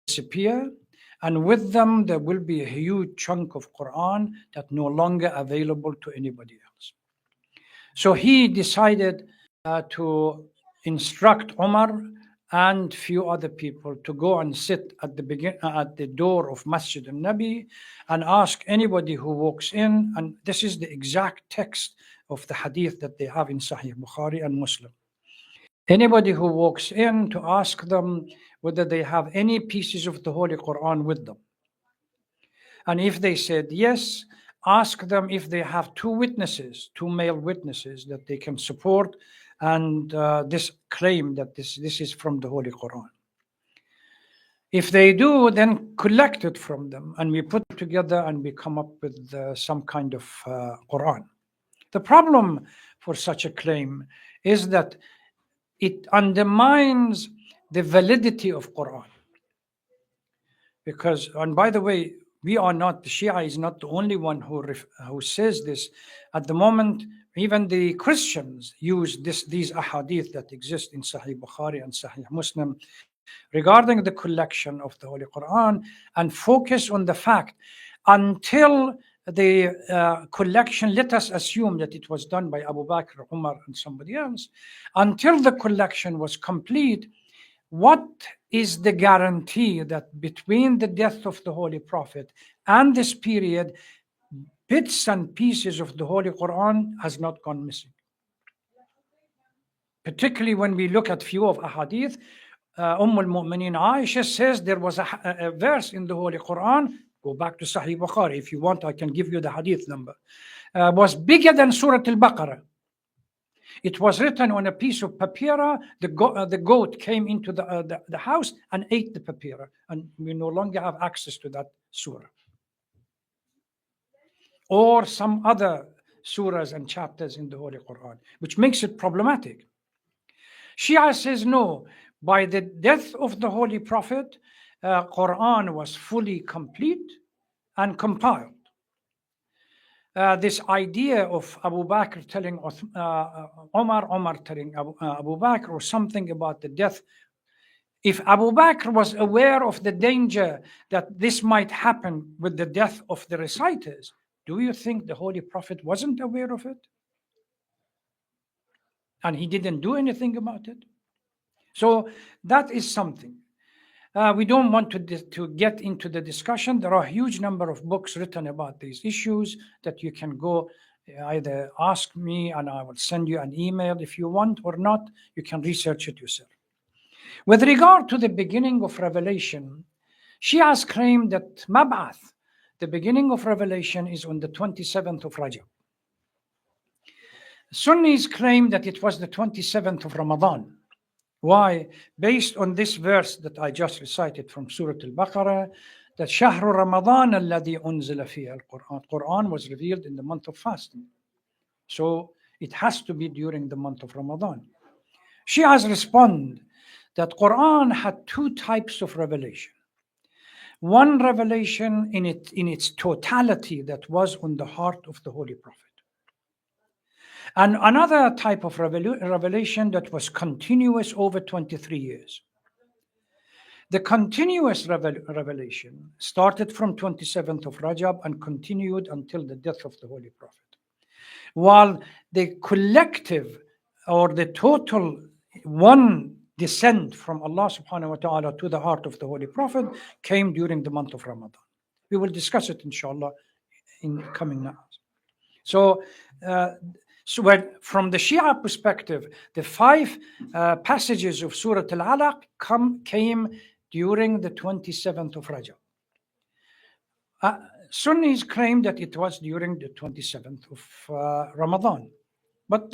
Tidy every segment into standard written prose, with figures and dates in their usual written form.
disappear, and with them there will be a huge chunk of Quran that no longer available to anybody else. So he decided to instruct Umar and few other people to go and sit at the door of Masjid al-Nabi and ask anybody who walks in, and this is the exact text of the hadith that they have in Sahih Bukhari and Muslim. Anybody who walks in, to ask them whether they have any pieces of the Holy Quran with them. And if they said yes, ask them if they have two male witnesses that they can support and this claim that this is from the Holy Quran. If they do, then collect it from them and we put it together and we come up with some kind of Quran. The problem for such a claim is that it undermines the validity of Quran. Because, and by the way, the Shia is not the only one who says this. At the moment, even the Christians use these ahadith that exist in Sahih Bukhari and Sahih Muslim regarding the collection of the Holy Quran and focus on the fact until the collection, let us assume that it was done by Abu Bakr, Umar, and somebody else, until the collection was complete. What is the guarantee that between the death of the Holy Prophet and this period, bits and pieces of the Holy Quran has not gone missing? Particularly when we look at few of ahadith, al-Mu'mineen Aisha says there was a verse in the Holy Quran, go back to Sahih Bukhari if you want, I can give you the hadith number, was bigger than Surah Al-Baqarah. It was written on a piece of papyrus. The goat came into the house and ate the papyrus, and we no longer have access to that surah. Or some other surahs and chapters in the Holy Quran, which makes it problematic. Shia says no, by the death of the Holy Prophet, Quran was fully complete and compiled. This idea of Abu Bakr telling Omar telling Abu Bakr or something about the death. If Abu Bakr was aware of the danger that this might happen with the death of the reciters, do you think the Holy Prophet wasn't aware of it? And he didn't do anything about it? So that is something. We don't want to get into the discussion. There are a huge number of books written about these issues that you can go either ask me and I will send you an email if you want, or not, you can research it yourself. With regard to the beginning of revelation, Shias claim that Mab'ath, the beginning of revelation, is on the 27th of Rajab. Sunnis claim that it was the 27th of Ramadan. Why? Based on this verse that I just recited from Surah Al-Baqarah, that شهر رمضان الذي أنزل فيه القرآن. Quran was revealed in the month of fasting. So it has to be during the month of Ramadan. Shias respond that Quran had two types of revelation. One revelation in its totality that was on the heart of the Holy Prophet. And another type of revelation that was continuous over 23 years. The continuous revelation started from 27th of Rajab and continued until the death of the Holy Prophet. While the collective or the total one descent from Allah subhanahu wa ta'ala to the heart of the Holy Prophet came during the month of Ramadan. We will discuss it inshallah in coming hours. So from the Shia perspective, the 5 passages of Surah Al-Alaq came during the 27th of Rajab. Sunnis claim that it was during the 27th of Ramadan. But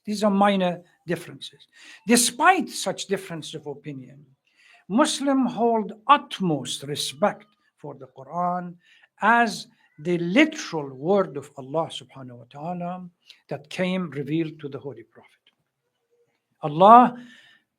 these are minor differences. Despite such difference of opinion, Muslims hold utmost respect for the Quran as the literal word of Allah subhanahu wa ta'ala that came revealed to the Holy Prophet. Allah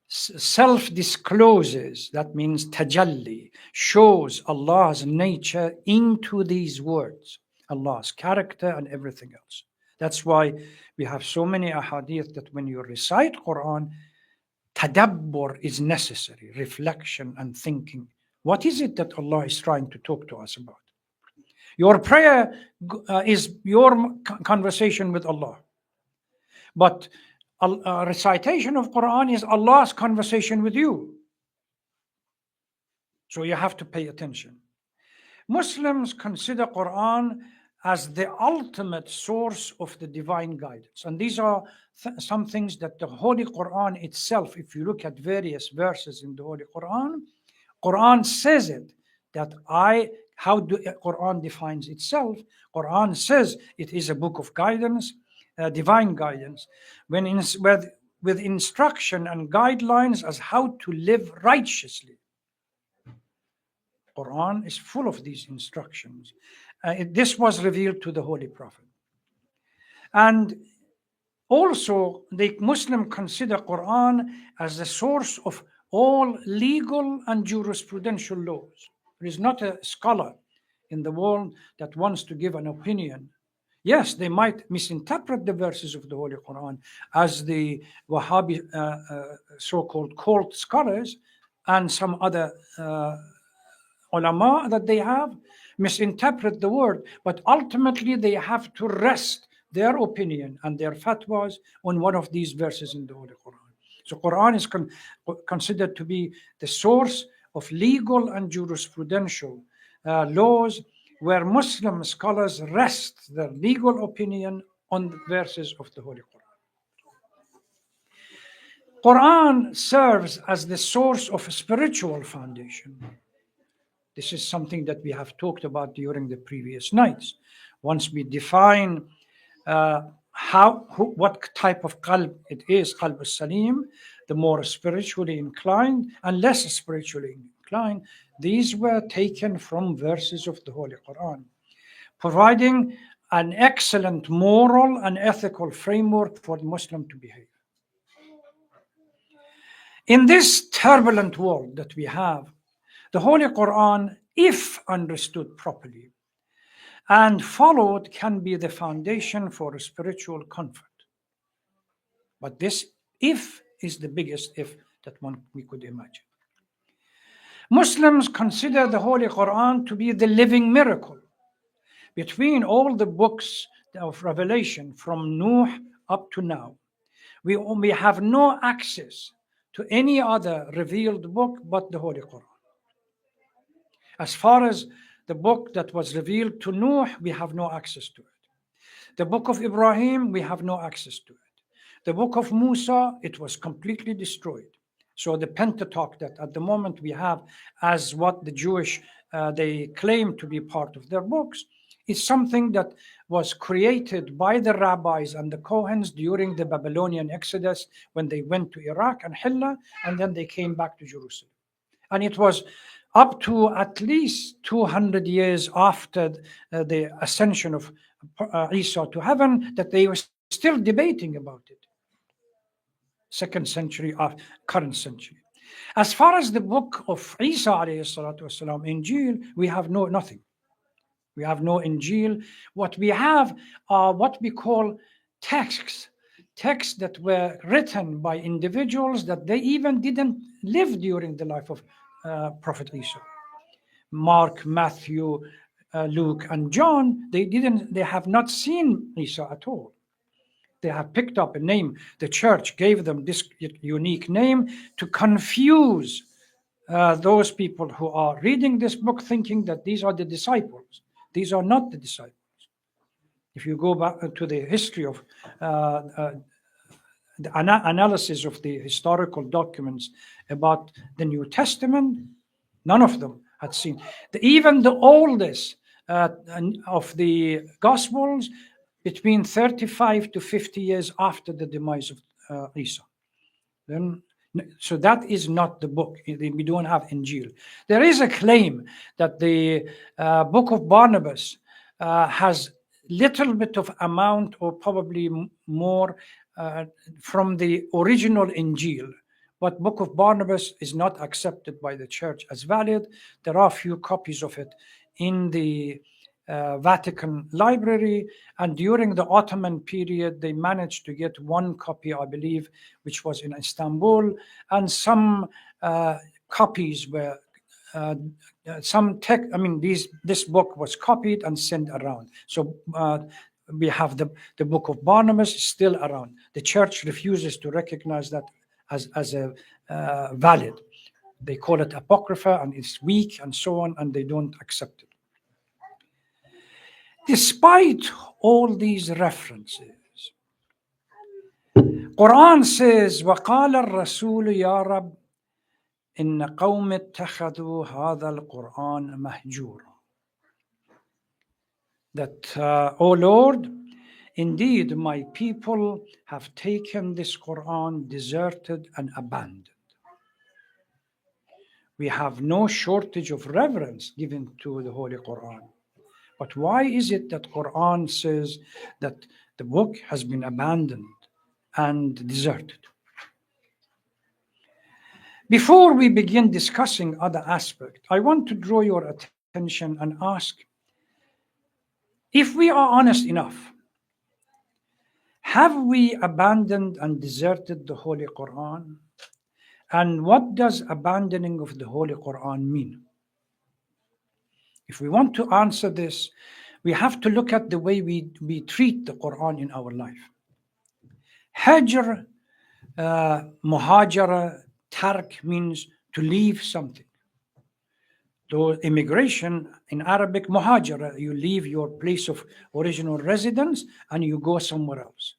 self-discloses, that means tajalli, shows Allah's nature into these words, Allah's character and everything else. That's why we have so many ahadith that when you recite Quran, tadabbur is necessary, reflection and thinking What is it that Allah is trying to talk to us about? Your prayer is your conversation with Allah. But recitation of Quran is Allah's conversation with you. So you have to pay attention. Muslims consider Quran as the ultimate source of the divine guidance. And these are some things that the Holy Quran itself, if you look at various verses in the Holy Quran, Quran says it, that how do Quran defines itself? Quran says it is a book of guidance, divine guidance, with instruction and guidelines as how to live righteously. Quran is full of these instructions. This was revealed to the Holy Prophet. And also, the Muslim consider Quran as the source of all legal and jurisprudential laws. There is not a scholar in the world that wants to give an opinion. Yes, they might misinterpret the verses of the Holy Quran, as the Wahhabi so-called cult scholars and some other ulama that they have misinterpret the word, but ultimately they have to rest their opinion and their fatwas on one of these verses in the Holy Quran. So Quran is considered to be the source of legal and jurisprudential laws, where Muslim scholars rest their legal opinion on the verses of the Holy Quran. Quran serves as the source of a spiritual foundation. This is something that we have talked about during the previous nights. Once we define what type of qalb it is, qalb al-salim, the more spiritually inclined and less spiritually inclined, these were taken from verses of the Holy Quran, providing an excellent moral and ethical framework for the Muslim to behave. In this turbulent world that we have, the Holy Quran, if understood properly and followed, can be the foundation for spiritual comfort. But this if is the biggest if that we could imagine. Muslims consider the Holy Quran to be the living miracle. Between all the books of Revelation from Nuh up to now, we have no access to any other revealed book but the Holy Quran. As far as the book that was revealed to Nuh, we have no access to it. The book of Ibrahim, we have no access to it. The book of Musa, it was completely destroyed. So the Pentateuch that at the moment we have as what the Jewish, they claim to be part of their books, is something that was created by the rabbis and the Kohens during the Babylonian Exodus when they went to Iraq and Hilla, and then they came back to Jerusalem. And it was up to at least 200 years after the ascension of Isa to heaven that they were still debating about it. 2nd century of current century. As far as the book of Isa alayhi salatu wasalam, Injil, we have nothing. We have no Injil. What we have are what we call texts that were written by individuals that they even didn't live during the life of Prophet Isa. Mark, Matthew, Luke, and John, they have not seen Isa at all. They have picked up a name. The church gave them this unique name to confuse those people who are reading this book, thinking that these are the disciples. These are not the disciples. If you go back to the history of the analysis of the historical documents about the New Testament, none of them had seen. Even the oldest of the Gospels, between 35 to 50 years after the demise of Isa. So that is not the book. We don't have Injil. There is a claim that the book of Barnabas has little bit of amount or probably more from the original Injil. But book of Barnabas is not accepted by the church as valid. There are a few copies of it in the Vatican Library, and during the Ottoman period they managed to get one copy, I believe, which was in Istanbul, and some copies were some text. I mean, this book was copied and sent around. So we have the book of Barnabas still around. The church refuses to recognize that as a valid. They call it apocrypha and it's weak and so on, and they don't accept it. Despite all these references, Quran says, وَقَالَ الرَّسُولُ يَا رَبِّ إِنَّ قَوْمِ اتَّخَذُوا هَذَا الْقُرْآنَ مَهْجُورًا. That, O Lord, indeed my people have taken this Quran deserted and abandoned. We have no shortage of reverence given to the Holy Quran. But why is it that Quran says that the book has been abandoned and deserted? Before we begin discussing other aspects, I want to draw your attention and ask, if we are honest enough, have we abandoned and deserted the Holy Quran? And what does abandoning of the Holy Quran mean? If we want to answer this, we have to look at the way we treat the Quran in our life. Hajr, muhajara, tark means to leave something. Though immigration in Arabic, muhajara, you leave your place of original residence and you go somewhere else.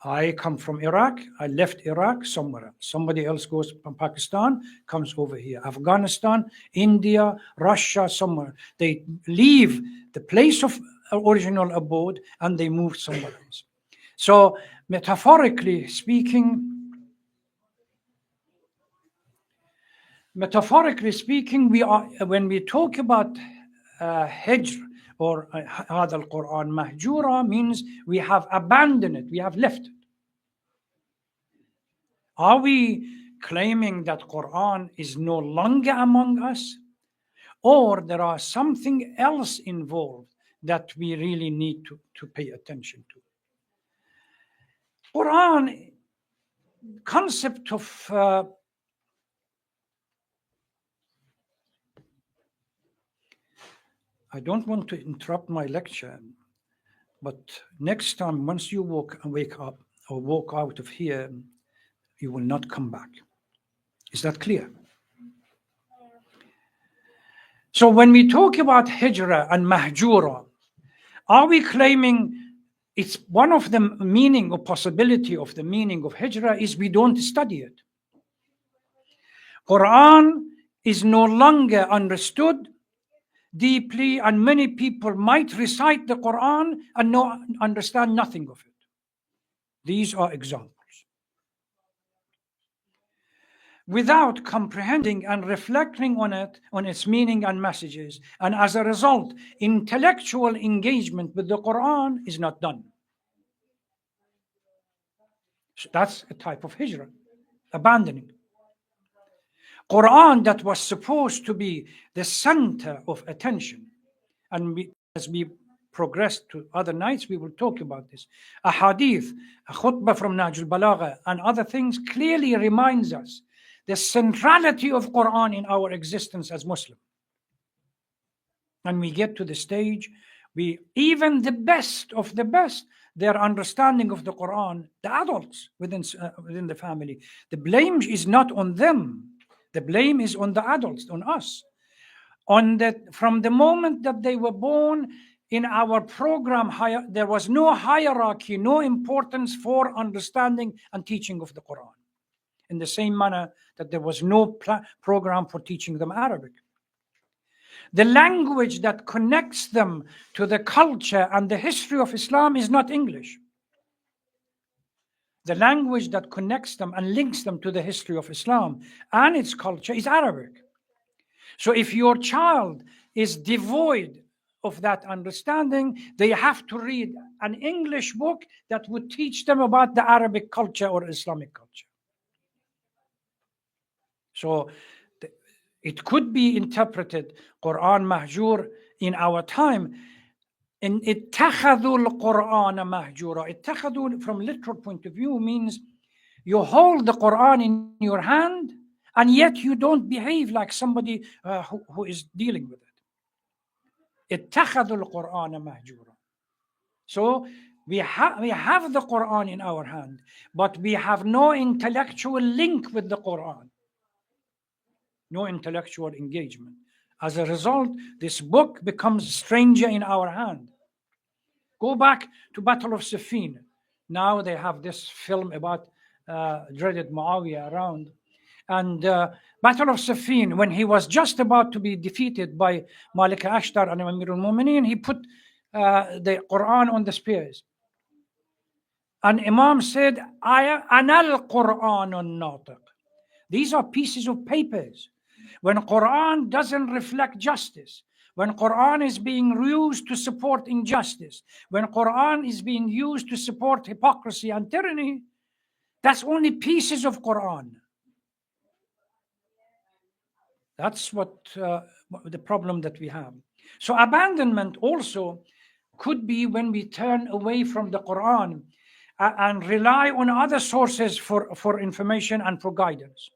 I come from Iraq, I left Iraq somewhere else. Somebody else goes from Pakistan, comes over here. Afghanistan, India, Russia, somewhere. They leave the place of original abode and they move somewhere else. So metaphorically speaking, we are, when we talk about hijr or هذا القرآن mahjura, means we have abandoned it, we have left it. Are we claiming that Quran is no longer among us, or there are something else involved that we really need to pay attention to? Quran concept of I don't want to interrupt my lecture, but next time, once you wake up or walk out of here, you will not come back. Is that clear? So when we talk about hijrah and mahjura, are we claiming it's one of the meaning or possibility of the meaning of hijrah is we don't study it? Quran is no longer understood deeply, and many people might recite the Quran and understand nothing of it. These are examples. Without comprehending and reflecting on it, on its meaning and messages, and as a result, intellectual engagement with the Quran is not done. So that's a type of hijrah, abandoning. Quran that was supposed to be the center of attention, and as we progress to other nights, we will talk about this. A hadith, a khutbah from Nahj al-Balagha, and other things clearly reminds us the centrality of Quran in our existence as Muslim. And we get to the stage, even the best of the best, their understanding of the Quran, the adults within the family, the blame is not on them. The blame is on the adults, on us. From the moment that they were born, in our program, there was no hierarchy, no importance for understanding and teaching of the Quran. In the same manner that there was no program for teaching them Arabic. The language that connects them to the culture and the history of Islam is not English. The language that connects them and links them to the history of Islam and its culture is Arabic. So if your child is devoid of that understanding, they have to read an English book that would teach them about the Arabic culture or Islamic culture. So it could be interpreted, Quran mahjur in our time, in ittakhadhu al-Quran mahjura. Ittakhadhu from literal point of view means you hold the Quran in your hand and yet you don't behave like somebody who is dealing with it. اتخذوا القرآن مهجورا. So we have the Quran in our hand, but we have no intellectual link with the Quran, no intellectual engagement. As a result, this book becomes a stranger in our hand. Go back to Battle of Siffin. Now they have this film about dreaded Muawiyah around. And Battle of Siffin, when he was just about to be defeated by Malik Ashtar and Amir al-Mu'mineen, he put the Quran on the spears. And Imam said, Ana al-Quran al-Natiq. These are pieces of papers. When Quran doesn't reflect justice, when Quran is being used to support injustice, when Quran is being used to support hypocrisy and tyranny, that's only pieces of Quran. That's what the problem that we have. So abandonment also could be when we turn away from the Quran and rely on other sources for information and for guidance.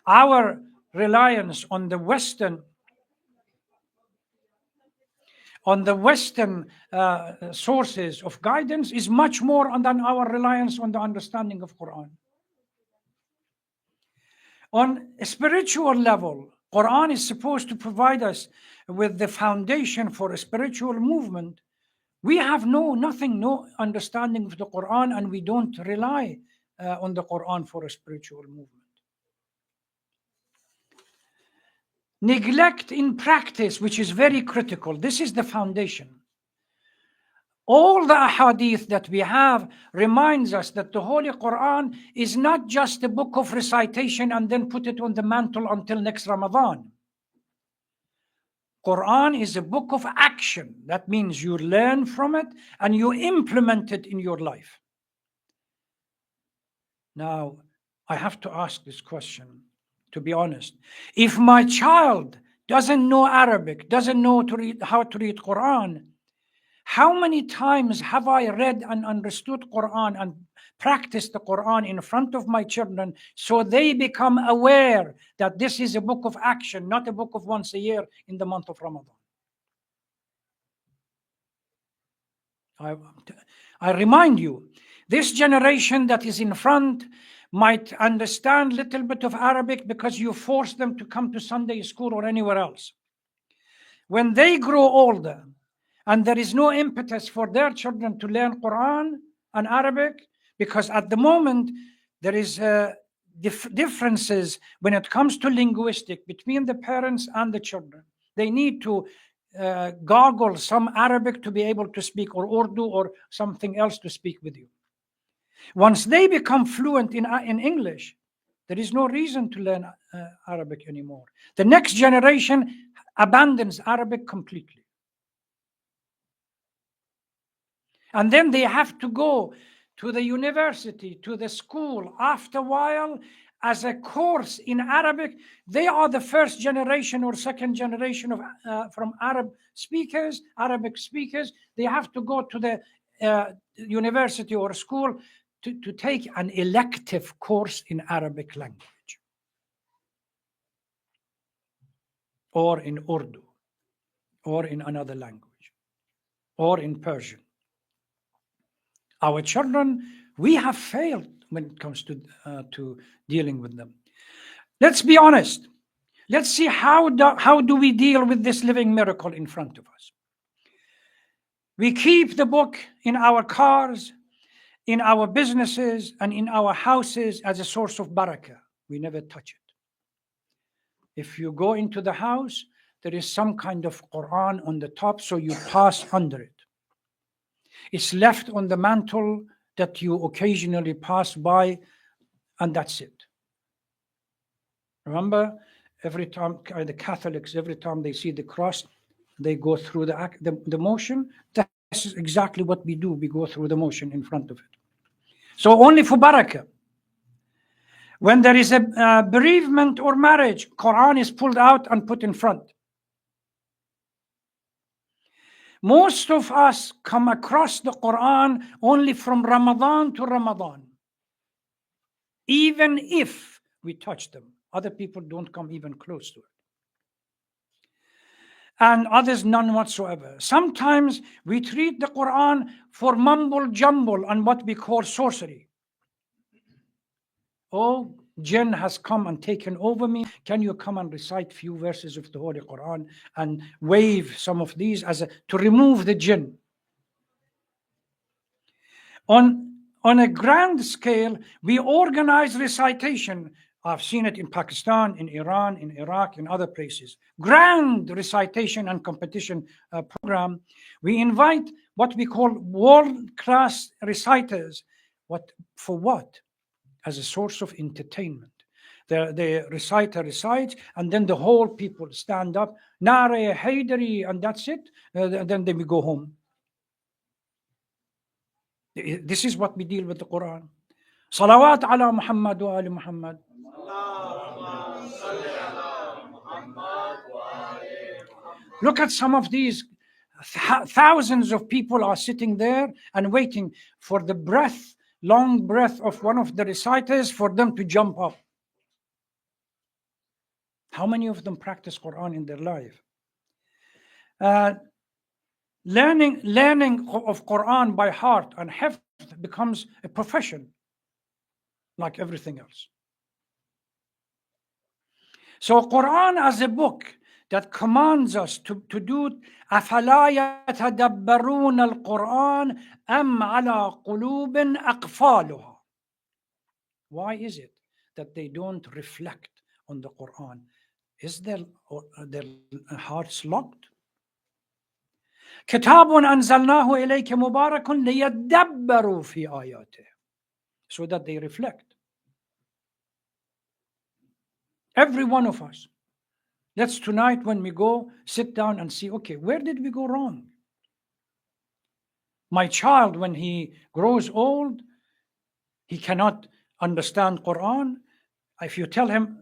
Our reliance on the Western sources of guidance is much more than our reliance on the understanding of Quran. On a spiritual level, Quran is supposed to provide us with the foundation for a spiritual movement. We have no understanding of the Quran, and we don't rely on the Quran for a spiritual movement. Neglect in practice, which is very critical. This is the foundation. All the ahadith that we have reminds us that the Holy Quran is not just a book of recitation and then put it on the mantle until next Ramadan. Quran is a book of action. That means you learn from it and you implement it in your life. Now, I have to ask this question, to be honest. If my child doesn't know Arabic, doesn't know how to read Quran, how many times have I read and understood Quran and practiced the Quran in front of my children so they become aware that this is a book of action, not a book of once a year in the month of Ramadan? I remind you, this generation that is in front might understand a little bit of Arabic because you force them to come to Sunday school or anywhere else. When they grow older and there is no impetus for their children to learn Quran and Arabic, because at the moment there is differences when it comes to linguistic between the parents and the children. They need to gargle some Arabic to be able to speak, or Urdu or something else to speak with you. Once they become fluent in English, there is no reason to learn Arabic anymore. The next generation abandons Arabic completely. And then they have to go to the university, to the school. After a while, as a course in Arabic, they are the first generation or second generation of from Arabic speakers. They have to go to the university or school to take an elective course in Arabic language, or in Urdu, or in another language, or in Persian. Our children, we have failed when it comes to dealing with them. Let's be honest. Let's see how do we deal with this living miracle in front of us. We keep the book in our cars, in our businesses, and in our houses as a source of barakah. We never touch it. If you go into the house, there is some kind of Quran on the top, so you pass under it. It's left on the mantle that you occasionally pass by, and that's it. Remember, every time the Catholics, every time they see the cross, they go through the motion. That's exactly what we do. We go through the motion in front of it. So only for barakah. When there is a bereavement or marriage, Quran is pulled out and put in front. Most of us come across the Quran only from Ramadan to Ramadan. Even if we touch them. Other people don't come even close to it. And others none whatsoever. Sometimes we treat the Quran for mumble jumble and what we call sorcery. Oh, jinn has come and taken over me. Can you come and recite few verses of the Holy Quran and wave some of these to remove the jinn? On a grand scale, we organize recitation. I've seen it in Pakistan, in Iran, in Iraq, in other places. Grand recitation and competition program. We invite what we call world-class reciters. For what? As a source of entertainment. The reciter recites, and then the whole people stand up, Nare Haydari, and that's it. Then we go home. This is what we deal with the Quran. Salawat ala Muhammad wa ali Muhammad. Look at some of these. Thousands of people are sitting there and waiting for the long breath of one of the reciters for them to jump up. How many of them practice Quran in their life? Learning of Quran by heart and hifz becomes a profession, like everything else. So Quran as a book that commands us to do أَفَلَا يَتَدَبَّرُونَ الْقُرْآنَ أَمْ عَلَى قُلُوبٍ أَقْفَالُهَا. Why is it that they don't reflect on the Quran? Is their hearts locked? كتاب أنزلناه إليك مبارك ليدبروا في آياته, so that they reflect. Every one of us. Let's tonight when we go sit down and see, okay, where did we go wrong? My child, when he grows old, he cannot understand Quran. If you tell him,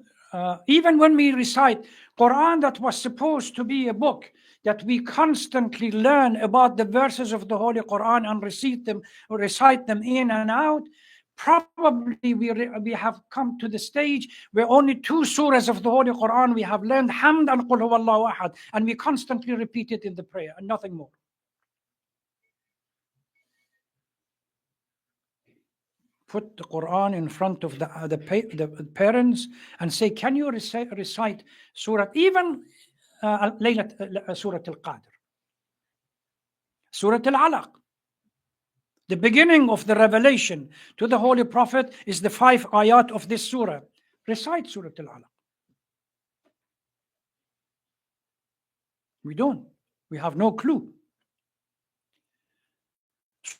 even when we recite Quran that was supposed to be a book that we constantly learn about the verses of the Holy Quran and recite them in and out, probably we have come to the stage where only 2 surahs of the Holy Quran we have learned, Hamd and Qul Huwallahu Ahad, and we constantly repeat it in the prayer and nothing more. Put the Quran in front of the parents and say, can you recite Surah, even Surah Al-Qadr, Surah Al-Alaq. The beginning of the revelation to the Holy Prophet is the 5 ayat of this surah. Recite Surah Al-Alaq. We don't. We have no clue.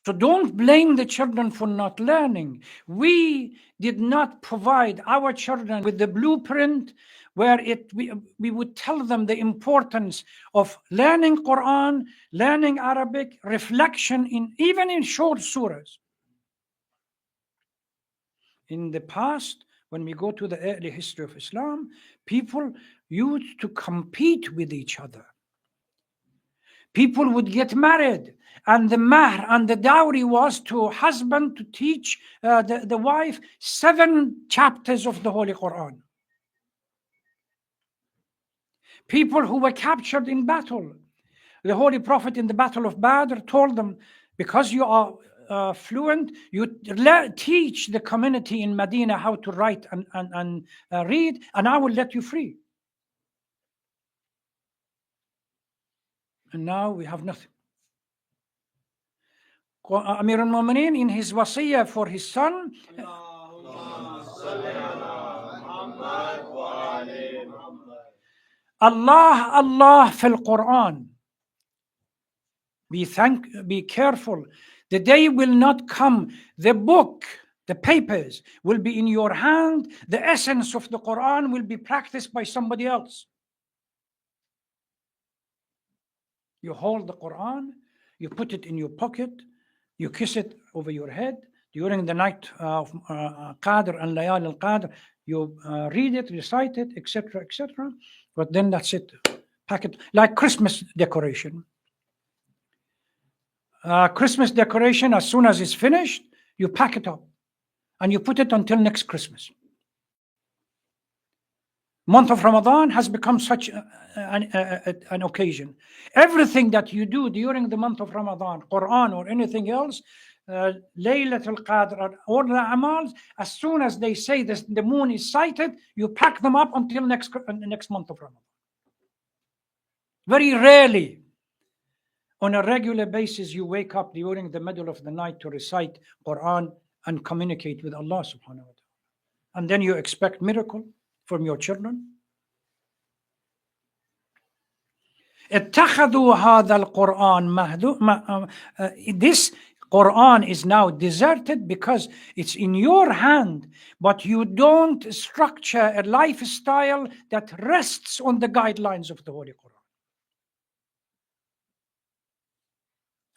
So don't blame the children for not learning. We did not provide our children with the blueprint where we would tell them the importance of learning Quran, learning Arabic, reflection even in short surahs. In the past, when we go to the early history of Islam, people used to compete with each other. People would get married, and the mahr and the dowry was to husband to teach the wife 7 chapters of the Holy Quran. People who were captured in battle. The Holy Prophet in the Battle of Badr told them, because you are fluent, you teach the community in Medina how to write and read, and I will let you free. And now we have nothing. Amir al-Mu'mineen in his wasiyah for his son, Allah, Allah fil Quran. Be careful. The day will not come. The book, the papers will be in your hand. The essence of the Quran will be practiced by somebody else. You hold the Quran, you put it in your pocket, you kiss it over your head. During the night of Qadr and Layal al-Qadr, you read it, recite it, etc., etc. But then that's it. Pack it like Christmas decoration. Christmas decoration, as soon as it's finished, you pack it up and you put it until next Christmas. Month of Ramadan has become such an occasion. Everything that you do during the month of Ramadan, Quran or anything else, Laylatul Qadr, or the Amals, as soon as they say this, the moon is sighted, you pack them up until next month of Ramadan. Very rarely, on a regular basis, you wake up during the middle of the night to recite Quran and communicate with Allah subhanahu wa ta'ala. And then you expect miracle from your children. اتخذوا هذا القرآن this Quran is now deserted because it's in your hand, but you don't structure a lifestyle that rests on the guidelines of the Holy Quran.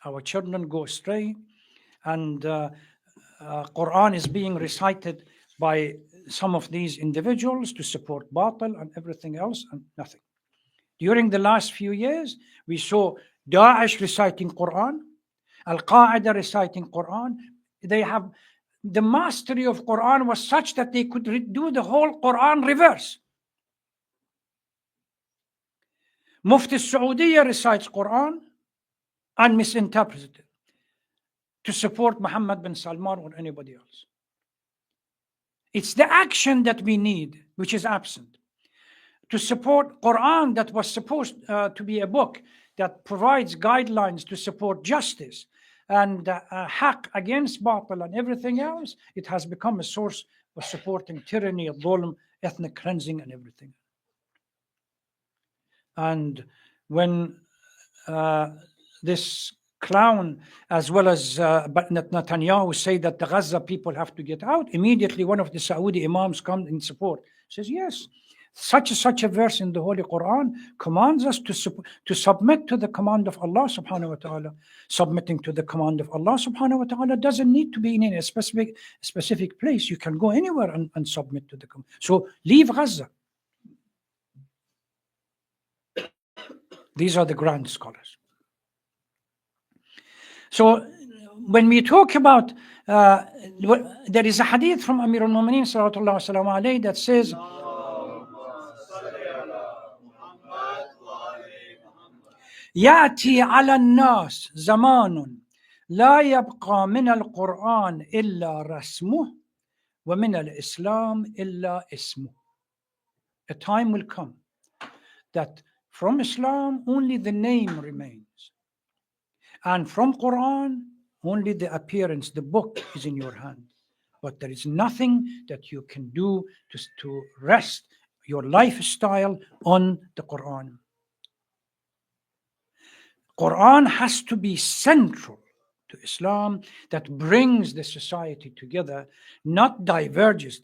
Our children go astray, and Quran is being recited by some of these individuals to support batil and everything else, and nothing. During the last few years, we saw Daesh reciting Quran, Al-Qaeda reciting Quran. They have the mastery of Quran was such that they could do the whole Quran reverse. Mufti Saudiya recites Quran and misinterprets it to support Muhammad bin Salman or anybody else. It's the action that we need, which is absent. To support Quran that was supposed to be a book that provides guidelines to support justice and haq against batil and everything else, it has become a source of supporting tyranny, dhulm, ethnic cleansing and everything. And when this clown, as well as Netanyahu, say that the Gaza people have to get out, immediately one of the Saudi imams comes in support, says, yes, such a verse in the Holy Quran commands us to submit to the command of Allah subhanahu wa ta'ala. Submitting to the command of Allah subhanahu wa ta'ala doesn't need to be in a specific place. You can go anywhere and submit to the command. So leave Gaza. These are the grand scholars. So when we talk about, there is a hadith from Amir al-Mu'mineen sallallahu alaihi wasallam that says, يأتي على الناس زمان لا يبقى من القرآن إلا رسمه ومن الإسلام إلا اسمه. A time will come that from Islam only the name remains, and from Quran only the appearance, the book is in your hand, but there is nothing that you can do to rest your lifestyle on the Quran. Quran has to be central to Islam, that brings the society together, not diverges.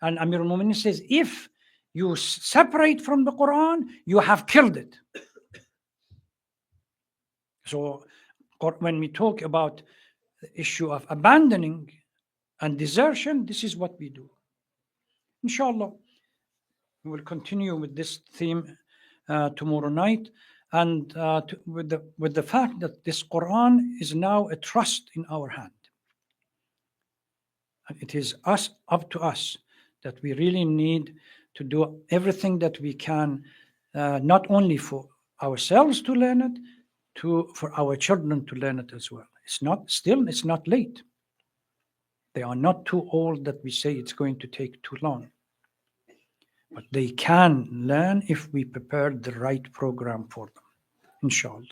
And Amir al-Mu'minin says, if you separate from the Quran, you have killed it. So when we talk about the issue of abandoning and desertion, this is what we do. Inshallah, we will continue with this theme tomorrow night. And with the fact that this Quran is now a trust in our hand. And it is up to us that we really need to do everything that we can, not only for ourselves to learn it, for our children to learn it as well. It's not late. They are not too old that we say it's going to take too long. But they can learn if we prepare the right program for them, inshallah.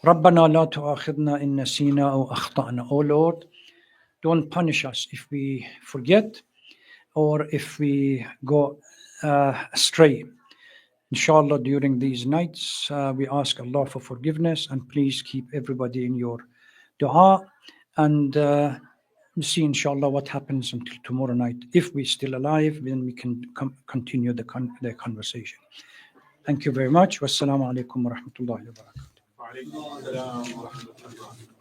رَبَّنَا لَا تُؤَاخِذْنَا إِن نَسِينَا أَوْ أَخْطَأْنَا. Oh Lord, don't punish us if we forget or if we go astray. Inshallah, during these nights, we ask Allah for forgiveness, and please keep everybody in your dua, and we'll see inshallah what happens until tomorrow night. If we're still alive, then we can continue the conversation. Thank you very much. Wassalamu alaikum wa rahmatullahi wa barakatuh.